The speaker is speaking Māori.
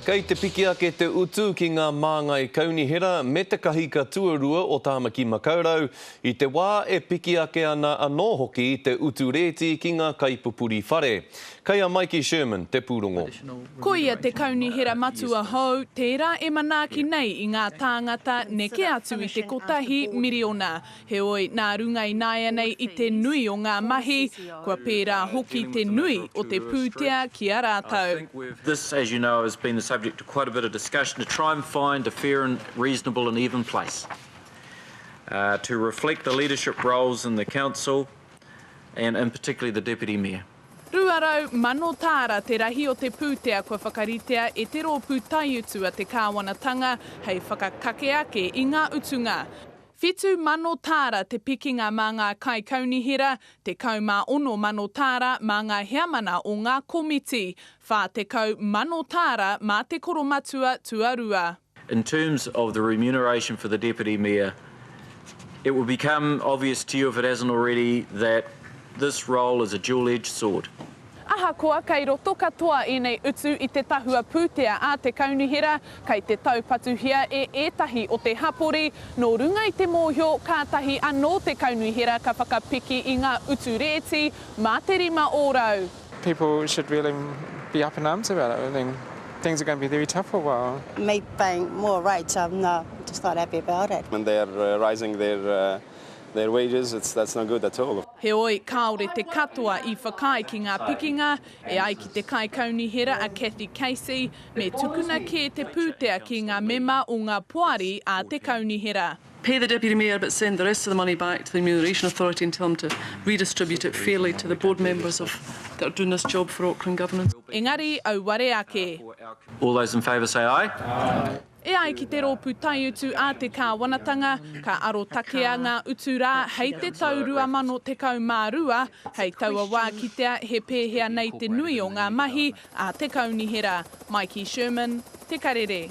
Kei te piki ake te utu ki ngā māngai kaunihera me te kahika tuarua o Tāmaki Makaurau I te wā e piki ake ana anō hoki I te utu reti ki ngā kaipupuri whare. Kei a Mikey Sherman, te pūrongo. Ko ia te kaunihera matua hou, tērā e manaaki nei I ngā tāngata neke atu I te kotahi miriona. Heoi, nā rungai nāia nei I te nui o ngā mahi, kua pērā hoki te nui o te pūtea ki a rātau. This, as you know, has been the subject of quite a bit of discussion to try and find a fair and reasonable and even place to reflect the leadership roles in the council and particularly the Deputy Mayor. Ruarau, mano tāra te rahi o te pūtea kua whakaritea e te rōpū taiutua te kāwanatanga hei whakakake ake I ngā utunga. Whitu mano tāra te pikinga mā ngā kai kaunihera, te kaumā ono mano tāra mā ngā heamana o ngā komiti, whā te kau mano tāra mā te koromatua tuarua. In terms of the remuneration for the Deputy Mayor, it will become obvious to you if it hasn't already that this role is a dual-edged sword. Ahakoa kei roto katoa I nei utu I te tahua pūtea a te kaunihera, kei te taupatuhia ētahi o te hapori, nō runga I te mōhio kātahi anō te kaunihera ka whakapiki I ngā utu reti, mā te rima ōrau. People should really be up in arms about it. I think things are going to be very tough for a while. Me paying more rates, I'm just not happy about it. When they are rising their wages, that's not good at all. Heoi, kaore te katoa I whakai ki ngā pikinga, e ai ki te kai kaunihera a Kathy Casey, me tukuna ke te pūtea ki ngā mema o ngā puari a te kaunihera. Pay the Deputy Mayor but send the rest of the money back to the Remuneration Authority and tell them to redistribute it fairly to the board members that are doing this job for Auckland governance. Engari au ware ake. All those in favour say aye. Aye. E ai ki te rōpū taiutu a te kāwanatanga, ka aro takea ngā utu rā hei te taurua mano te kaumārua, hei taua wā kitea he pēhea nei te nui o ngā mahi a te kaunihera. Mikey Sherman, Te Karere.